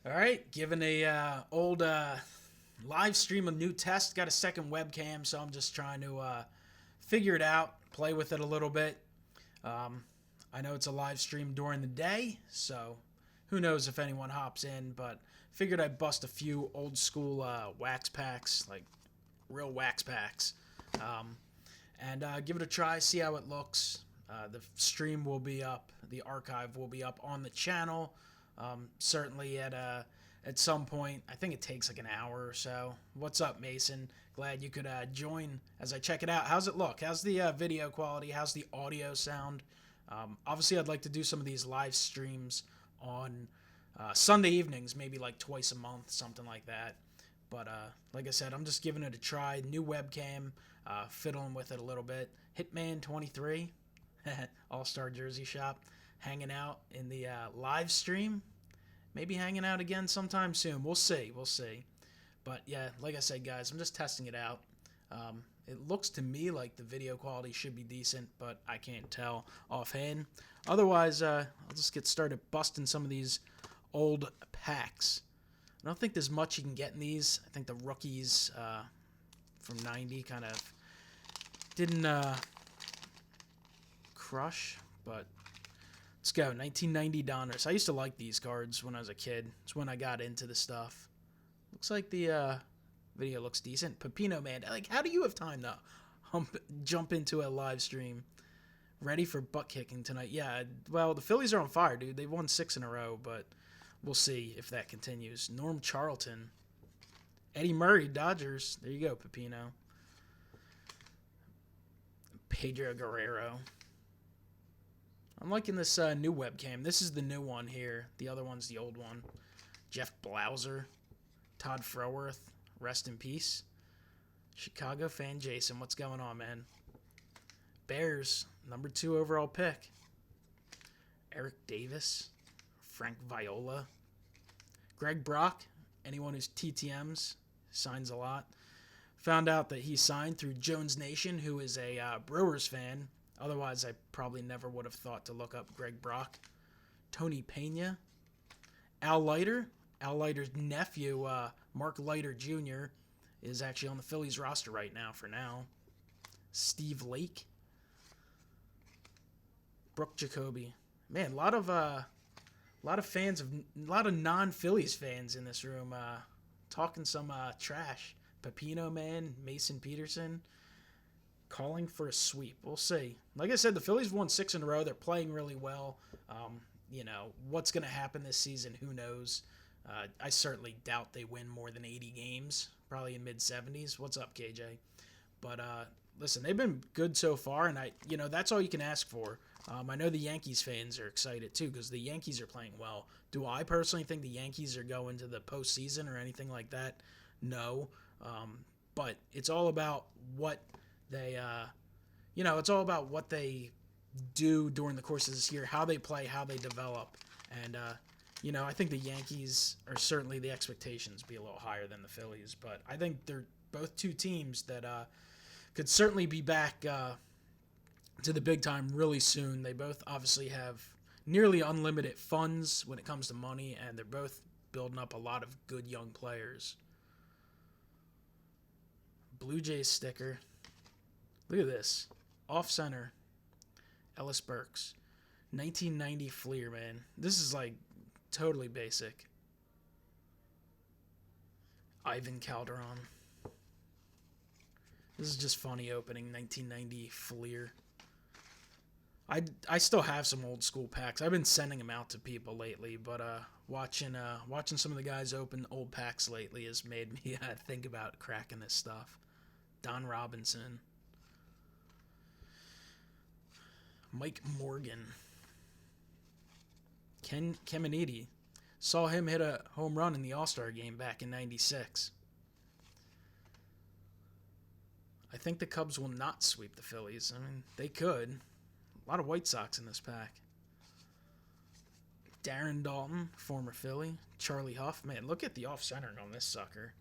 All right, giving a old live stream a new test. Got a second webcam, so I'm just trying to figure it out, play with it a little bit. Um, I know it's a live stream during the day, so who knows if anyone hops in. But figured I'd bust a few old school wax packs, like real wax packs, um, and give it a try, see how it looks. The stream will be up, the archive will be up on the channel. Certainly at some point. I think it takes like an hour or so. What's up, Mason? Glad you could join as I check it out. How's it look? How's the video quality? How's the audio sound? Obviously, I'd like to do some of these live streams on Sunday evenings, maybe like twice a month, something like that. But like I said, I'm just giving it a try. New webcam, fiddling with it a little bit. Hitman 23, All Star Jersey Shop, hanging out in the live stream. Maybe hanging out again sometime soon. We'll see. We'll see. But yeah, like I said, guys, I'm just testing it out. It looks to me like the video quality should be decent, but I can't tell offhand. Otherwise, I'll just get started busting some of these old packs. I don't think there's much you can get in these. I think the rookies from 90 kind of didn't crush, but let's go. 1990 Donruss. I used to like these cards when I was a kid. It's when I got into the stuff. Looks like the video looks decent. Pepino, man. Like, how do you have time to jump into a live stream? Ready for butt kicking tonight. Yeah, well, the Phillies are on fire, dude. They've won 6 in a row, but we'll see if that continues. Norm Charlton. Eddie Murray, Dodgers. There you go, Pepino. Pedro Guerrero. I'm liking this new webcam. This is the new one here. The other one's the old one. Jeff Blauser. Todd Froworth. Rest in peace. Chicago fan Jason. What's going on, man? Bears. Number 2 overall pick. Eric Davis. Frank Viola. Greg Brock. Anyone who's TTMs signs a lot. Found out that he signed through Jones Nation, who is a Brewers fan. Otherwise, I probably never would have thought to look up Greg Brock. Tony Pena. Al Leiter. Al Leiter's nephew, Mark Leiter Jr., is actually on the Phillies roster right now for now. Steve Lake. Brooke Jacoby. Man, a lot of fans of a lot of non-Phillies fans in this room talking some trash. Pepino, man, Mason Peterson calling for a sweep. We'll see. Like I said, the Phillies won 6 in a row. They're playing really well. What's going to happen this season, who knows? I certainly doubt they win more than 80 games, probably in mid-70s. What's up, KJ? But listen, they've been good so far, and that's all you can ask for. I know the Yankees fans are excited too because the Yankees are playing well. Do I personally think the Yankees are going to the postseason or anything like that? No. But it's all about what they, it's all about what they do during the course of this year, how they play, how they develop, and I think the Yankees are certainly the expectations be a little higher than the Phillies, but I think they're both two teams that could certainly be back to the big time really soon. They both obviously have nearly unlimited funds when it comes to money, and they're both building up a lot of good young players. Blue Jays sticker. Look at this. Off center. Ellis Burks. 1990 Fleer, man. This is like totally basic. Ivan Calderon. This is just funny opening. 1990 Fleer. I still have some old school packs. I've been sending them out to people lately, but watching some of the guys open old packs lately has made me think about cracking this stuff. Don Robinson. Mike Morgan. Ken Caminiti. Saw him hit a home run in the All-Star game back in 96. I think the Cubs will not sweep the Phillies. I mean, they could. A lot of White Sox in this pack. Darren Dalton, former Philly. Charlie Huff. Man, look at the off-centering on this sucker.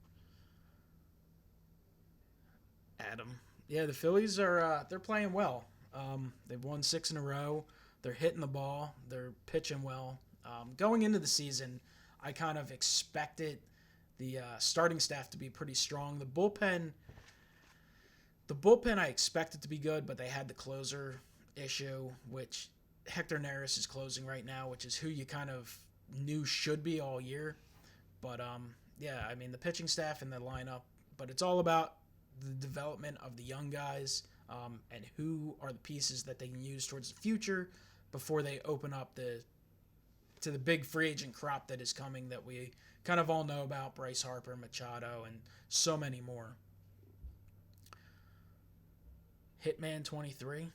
Adam. Yeah, the Phillies are they're playing well. They've won 6 in a row. They're hitting the ball. They're pitching well. Going into the season, I kind of expected the starting staff to be pretty strong. The bullpen I expected to be good, but they had the closer issue, which Hector Neris is closing right now, which is who you kind of knew should be all year. But yeah, I mean the pitching staff and the lineup, but it's all about the development of the young guys and who are the pieces that they can use towards the future before they open up to the big free agent crop that is coming that we kind of all know about: Bryce Harper, Machado, and so many more. Hitman 23,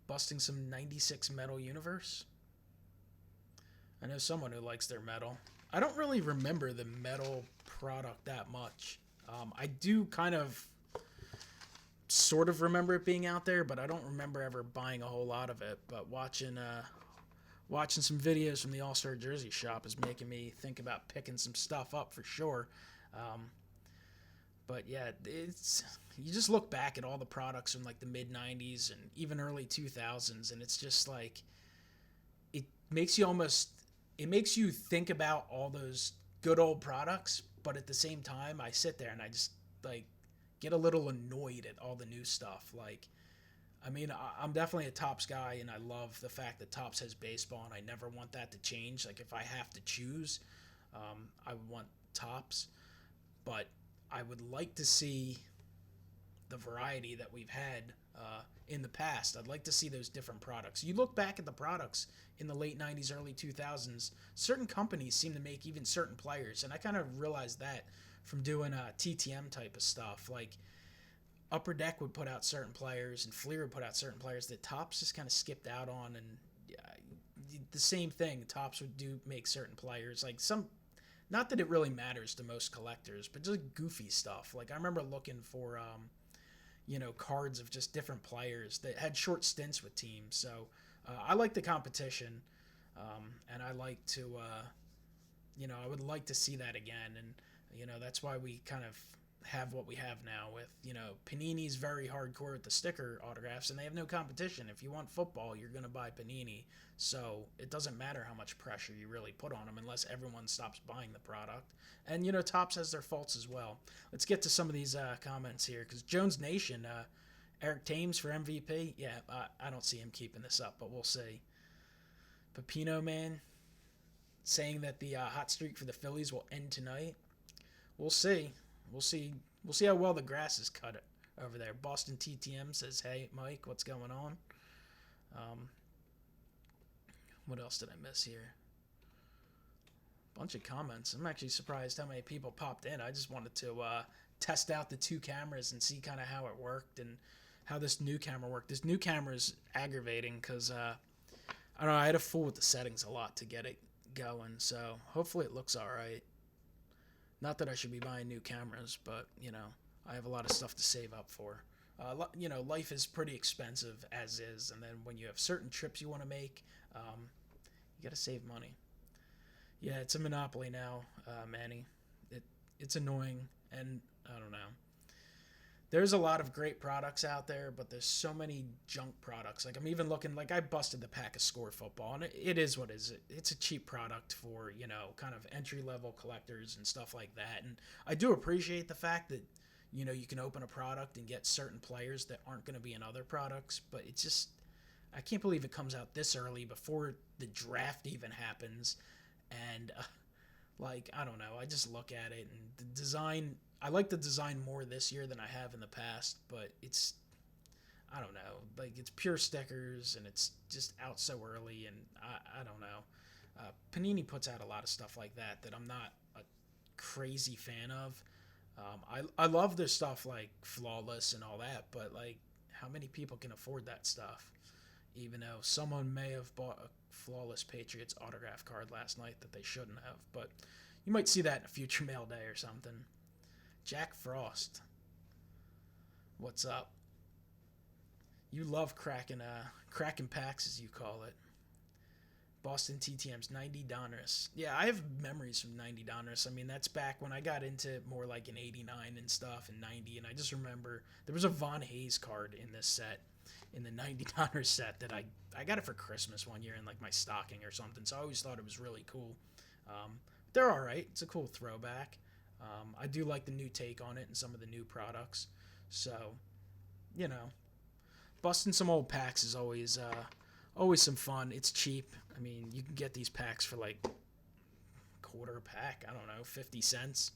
busting some 96 metal universe. I know someone who likes their metal. I don't really remember the metal product that much. I do kind of sort of remember it being out there, but I don't remember ever buying a whole lot of it. But watching some videos from the All-Star Jersey Shop is making me think about picking some stuff up for sure. But yeah, it's you just look back at all the products from like the mid 90s and even early 2000s, and it's just like it makes you almost it makes you think about all those good old products, but at the same time I sit there and I just like get a little annoyed at all the new stuff. Like, I mean, I'm definitely a Topps guy, and I love the fact that Topps has baseball, and I never want that to change. Like, if I have to choose, I would want Topps, but I would like to see the variety that we've had in the past. I'd like to see those different products. You look back at the products in the late 90s, early 2000s, certain companies seem to make even certain players, and I kind of realized that from doing TTM type of stuff. Like, Upper Deck would put out certain players, and Fleer would put out certain players that Topps just kind of skipped out on, and the same thing, Topps would make certain players. Like, not that it really matters to most collectors, but just goofy stuff. Like, I remember looking for cards of just different players that had short stints with teams. So I like the competition, and I like to, I would like to see that again. And, that's why we kind of have what we have now with, Panini's very hardcore with the sticker autographs, and they have no competition. If you want football, you're going to buy Panini. So it doesn't matter how much pressure you really put on them unless everyone stops buying the product. And, Topps has their faults as well. Let's get to some of these comments here, because Jones Nation, Eric Thames for MVP. Yeah, I don't see him keeping this up, but we'll see. Pepino Man saying that the hot streak for the Phillies will end tonight. We'll see. We'll see how well the grass is cut over there. Boston TTM says, "Hey, Mike, what's going on?" What else did I miss here? Bunch of comments. I'm actually surprised how many people popped in. I just wanted to test out the two cameras and see kind of how it worked and how this new camera worked. This new camera is aggravating because I don't know. I had to fool with the settings a lot to get it going. So hopefully it looks all right. Not that I should be buying new cameras, but, I have a lot of stuff to save up for. Life is pretty expensive as is, and then when you have certain trips you want to make, you got to save money. Yeah, it's a monopoly now, Manny. It's annoying, and I don't know. There's a lot of great products out there, but there's so many junk products. Like, I'm even looking, like, I busted the pack of Score Football, and it is what it is. It's a cheap product for, kind of entry-level collectors and stuff like that. And I do appreciate the fact that, you can open a product and get certain players that aren't going to be in other products, but it's just, I can't believe it comes out this early before the draft even happens. And, I don't know. I just look at it, and the design, I like the design more this year than I have in the past, but it's, I don't know, like, it's pure stickers, and it's just out so early, and I don't know. Panini puts out a lot of stuff like that I'm not a crazy fan of. I love their stuff like Flawless and all that, but, like, how many people can afford that stuff? Even though someone may have bought a Flawless Patriots autograph card last night that they shouldn't have, but you might see that in a future mail day or something. Jack Frost, what's up? You love cracking packs, as you call it. Boston TTM's 90 Donruss. Yeah, I have memories from 90 Donruss. I mean, that's back when I got into more like an 89 and stuff, and 90, and I just remember there was a Von Hayes card in this set, in the 90 Donruss set, that I got it for Christmas one year in like my stocking or something, so I always thought it was really cool. they're all right. It's a cool throwback. I do like the new take on it and some of the new products. So, you know, busting some old packs is always some fun. It's cheap. I mean, you can get these packs for like quarter pack. I don't know, 50 cents.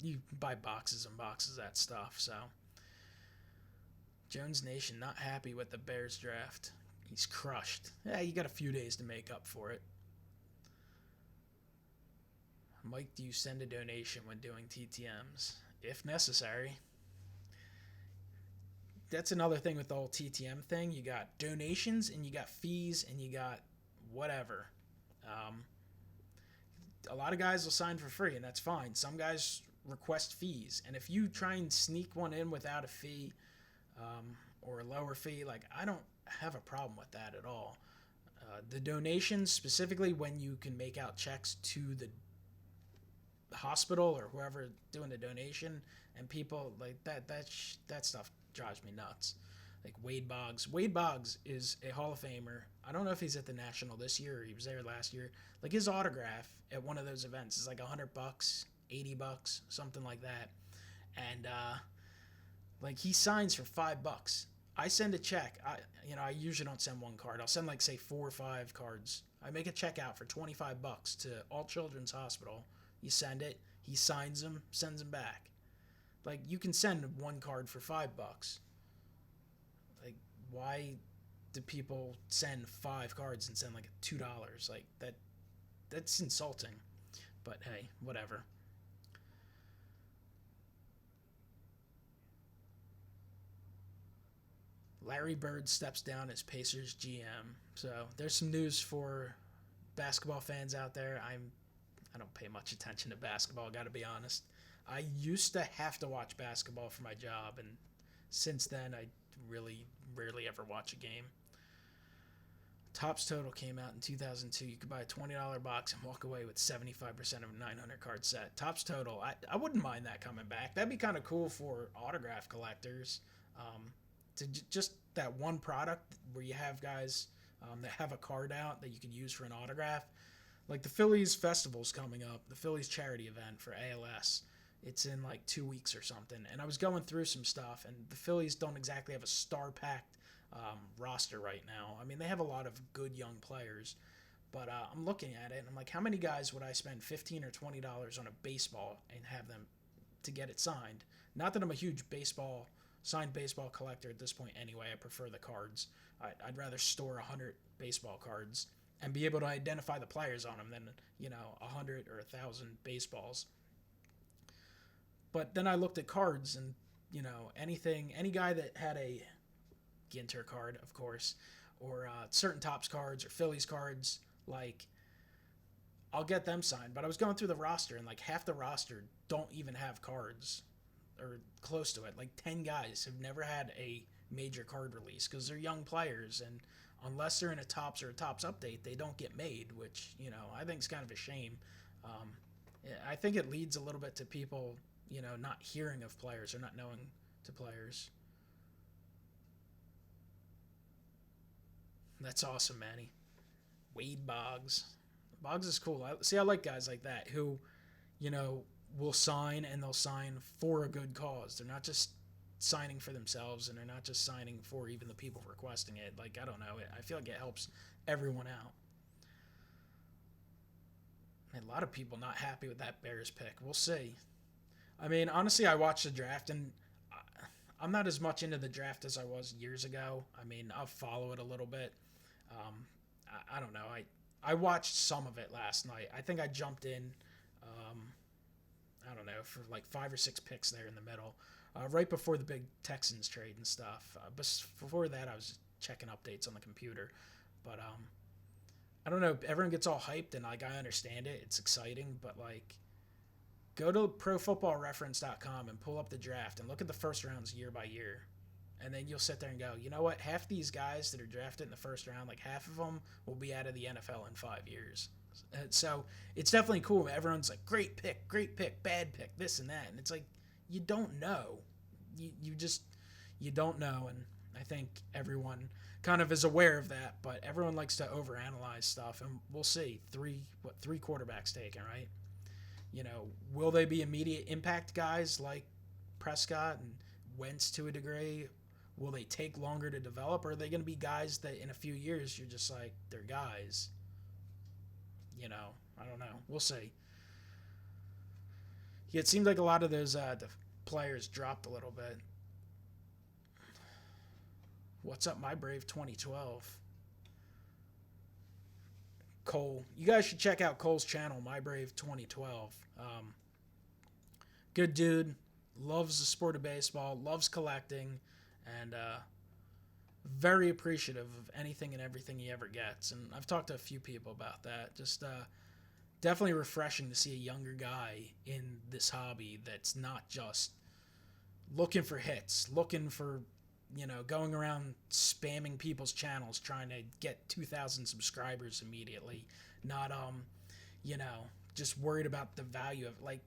You buy boxes and boxes of that stuff. So, Jones Nation not happy with the Bears draft. He's crushed. Yeah, you got a few days to make up for it. Mike, do you send a donation when doing TTMs? If necessary. That's another thing with the whole TTM thing. You got donations and you got fees and you got whatever. A lot of guys will sign for free, and that's fine. Some guys request fees, and if you try and sneak one in without a fee or a lower fee, like, I don't have a problem with that at all. The donations, specifically when you can make out checks to the hospital or whoever doing the donation, and people like that stuff drives me nuts. Like Wade Boggs. Wade Boggs is a Hall of Famer. I don't know if he's at the National this year or he was there last year. Like, his autograph at one of those events is like $100, $80, something like that. And like, he signs for $5. I send a check. I usually don't send one card. I'll send like, say, 4 or 5 cards. I make a check out for $25 to All Children's Hospital. You send it. He signs them, sends them back. Like, you can send one card for $5. Like, why do people send 5 cards and send like $2? Like, that's insulting. But hey, whatever. Larry Bird steps down as Pacers GM. So there's some news for basketball fans out there. I don't pay much attention to basketball, got to be honest. I used to have to watch basketball for my job, and since then I really rarely ever watch a game. Topps Total came out in 2002. You could buy a $20 box and walk away with 75% of a 900 card set. Topps Total, I wouldn't mind that coming back. That'd be kind of cool for autograph collectors. Just that one product where you have guys that have a card out that you could use for an autograph. Like, the Phillies Festival's coming up, the Phillies charity event for ALS. It's in like 2 weeks or something. And I was going through some stuff, and the Phillies don't exactly have a star-packed roster right now. I mean, they have a lot of good young players, but I'm looking at it, and I'm like, how many guys would I spend $15 or $20 on a baseball and have them to get it signed? Not that I'm a huge signed baseball collector at this point anyway. I prefer the cards. I'd rather store 100 baseball cards and be able to identify the players on them than, 100 or 1,000 baseballs. But then I looked at cards, and, any guy that had a Ginter card, of course, or certain Topps cards or Phillies cards, like, I'll get them signed. But I was going through the roster, and like half the roster don't even have cards or close to it. Like 10 guys have never had a major card release because they're young players, and unless they're in a Topps or a Topps update, they don't get made, which, I think is kind of a shame. I think it leads a little bit to people, not hearing of players or not knowing to players. That's awesome, Manny. Wade Boggs. Boggs is cool. I like guys like that who, will sign, and they'll sign for a good cause. They're not just signing for themselves, and they're not just signing for even the people requesting it. Like, I don't know. I feel like it helps everyone out. A lot of people not happy with that Bears pick. We'll see. I mean, honestly, I watched the draft, and I'm not as much into the draft as I was years ago. I mean, I'll follow it a little bit. I don't know. I watched some of it last night. I think I jumped in, I don't know, for like 5 or 6 picks there in the middle, right before the big Texans trade and stuff. But before that, I was checking updates on the computer. But I don't know. Everyone gets all hyped, and like, I understand it. It's exciting, but like, go to ProFootballReference.com and pull up the draft and look at the first rounds year by year. And then you'll sit there and go, you know what? Half these guys that are drafted in the first round, like half of them will be out of the NFL in 5 years. So it's definitely cool. Everyone's like, great pick, bad pick, this and that. And it's like, you don't know. You don't know. And I think everyone kind of is aware of that, but everyone likes to overanalyze stuff, and we'll see. Three quarterbacks taken, right? You know, will they be immediate impact guys like Prescott and Wentz to a degree? Will they take longer to develop, or are they going to be guys that in a few years you're just like, they're guys? You know, I don't know. We'll see. Yeah, it seemed like a lot of those the players dropped a little bit. What's up, my brave 2012? Cole. You guys should check out Cole's channel, My Brave 2012. Good dude. Loves the sport of baseball. Loves collecting. And very appreciative of anything and everything he ever gets. And I've talked to a few people about that. Just definitely refreshing to see a younger guy in this hobby that's not just looking for hits, looking for, you know, going around spamming people's channels trying to get 2,000 subscribers immediately. Not, you know, just worried about the value of, like,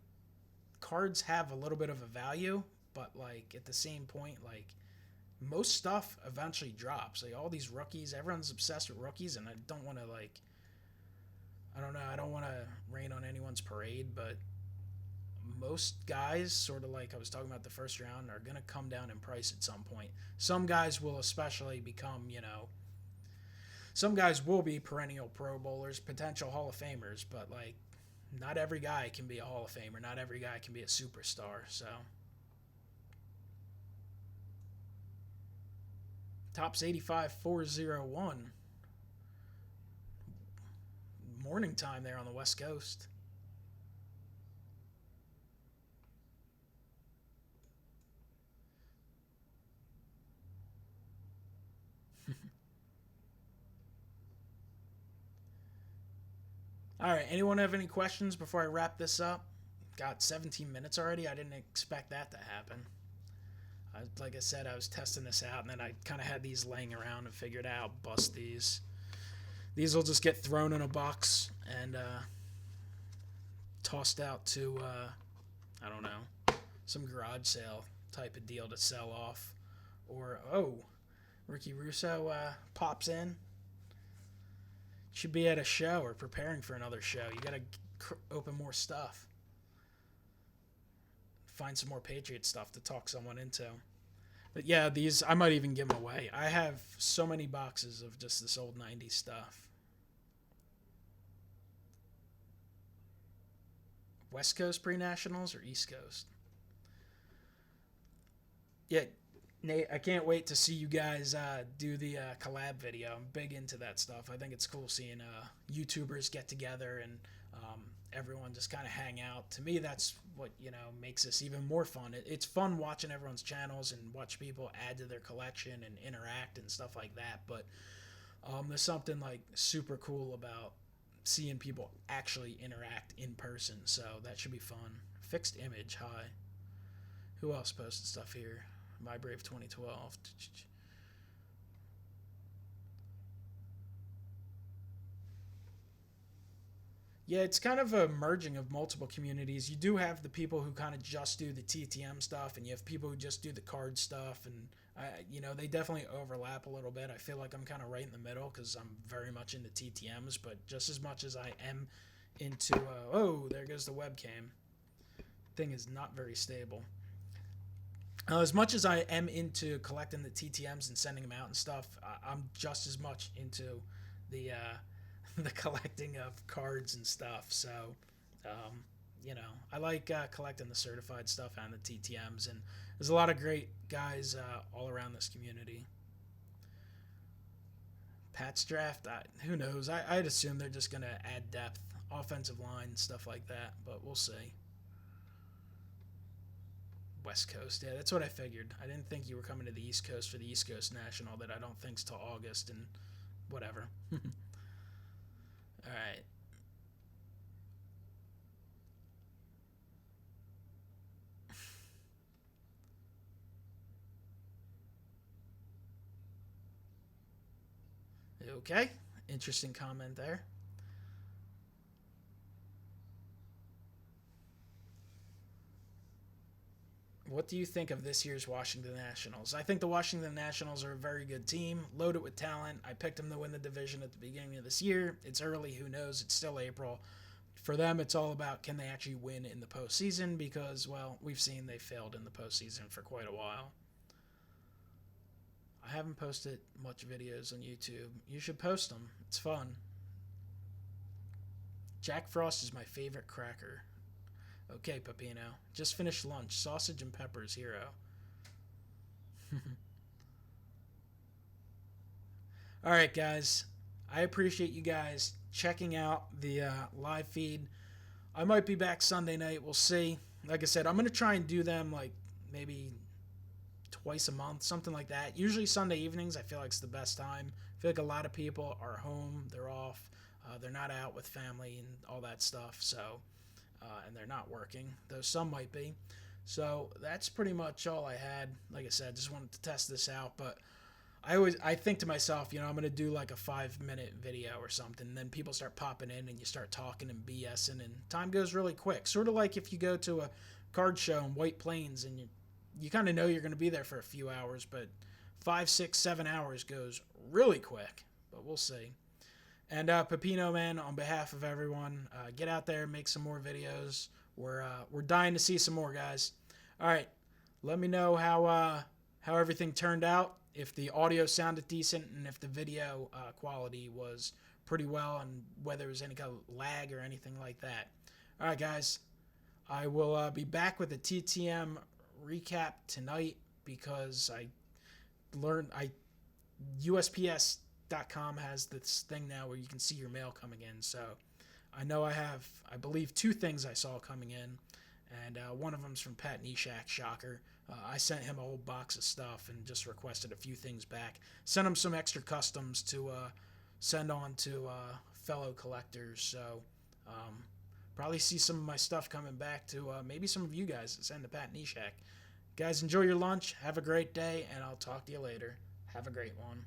cards have a little bit of a value, but, like, at the same point, like, most stuff eventually drops. Like, all these rookies, everyone's obsessed with rookies, and I don't want to, like, I don't know, I don't want to rain on anyone's parade, but most guys, sort of like I was talking about the first round, are going to come down in price at some point. Some guys will especially become, you know, some guys will be perennial Pro Bowlers, potential Hall of Famers, but, like, not every guy can be a Hall of Famer. Not every guy can be a superstar, so. Tops 85, 401. Morning time there on the West Coast. All right, anyone have any questions before I wrap this up? Got 17 minutes already. I didn't expect that to happen. Like I said, I was testing this out, and then I kind of had these laying around and figured out, bust these. These will just get thrown in a box and tossed out to, I don't know, some garage sale type of deal to sell off. Or, oh, Ricky Russo pops in. Should be at a show or preparing for another show. You got to open more stuff. Find some more Patriot stuff to talk someone into. But yeah, these, I might even give them away. I have so many boxes of just this old 90s stuff. West Coast pre-nationals or East Coast? Yeah, Nate, I can't wait to see you guys do the collab video. I'm big into that stuff. I think it's cool seeing YouTubers get together and everyone just kind of hang out. To me, that's what, you know, makes this even more fun. It's fun watching everyone's channels and watch people add to their collection and interact and stuff like that. But there's something, like, super cool about seeing people actually interact in person. So that should be fun. Fixed image, hi. Who else posted stuff here? My Brave 2012. Yeah, it's kind of a merging of multiple communities. You do have the people who kind of just do the TTM stuff, and you have people who just do the card stuff, and you know, they definitely overlap a little bit. I feel like I'm kind of right in the middle because I'm very much into TTMs, but just as much as I am into oh, there goes the webcam. Thing is not very stable. As much as I am into collecting the TTMs and sending them out and stuff, I'm just as much into the the collecting of cards and stuff. So, you know, I like collecting the certified stuff and the TTMs, and there's a lot of great guys all around this community. Pats draft, who knows? I'd assume they're just going to add depth, offensive line, stuff like that, but we'll see. West Coast, yeah, that's what I figured. I didn't think you were coming to the East Coast for the East Coast National, that I don't think's till August, and whatever. All right. Okay. Interesting comment there. What do you think of this year's Washington Nationals? I think the Washington Nationals are a very good team, loaded with talent. I picked them to win the division at the beginning of this year. It's early, who knows? It's still April. For them, it's all about can they actually win in the postseason because, well, we've seen they failed in the postseason for quite a while. I haven't posted much videos on YouTube. You should post them. It's fun. Jack Frost is my favorite cracker. Okay, Pepino. Just finished lunch. Sausage and peppers, hero. All right, guys. I appreciate you guys checking out the live feed. I might be back Sunday night. We'll see. Like I said, I'm going to try and do them like maybe twice a month, something like that. Usually Sunday evenings, I feel like it's the best time. I feel like a lot of people are home. They're off. They're not out with family and all that stuff. So, and they're not working, though some might be. So that's pretty much all I had. Like I said, just wanted to test this out, but I think to myself, I'm gonna do like a 5-minute video or something. And then people start popping in, and you start talking and BSing, and time goes really quick. Sort of like if you go to a card show in White Plains, and you kind of know you're gonna be there for a few hours, but 5, 6, 7 hours goes really quick. But we'll see. And Pepino, man, on behalf of everyone, get out there, make some more videos. We're dying to see some more, guys. All right, let me know how everything turned out. If the audio sounded decent and if the video quality was pretty well and whether there was any kind of lag or anything like that. All right, guys. I will be back with a TTM recap tonight because USPS.com has this thing now where you can see your mail coming in. So I know I believe 2 things I saw coming in. And one of them's from Pat Neshak, shocker. I sent him a whole box of stuff and just requested a few things back. Sent him some extra customs to send on to fellow collectors. So probably see some of my stuff coming back to maybe some of you guys that send to Pat Neshak. Guys, enjoy your lunch. Have a great day, and I'll talk to you later. Have a great one.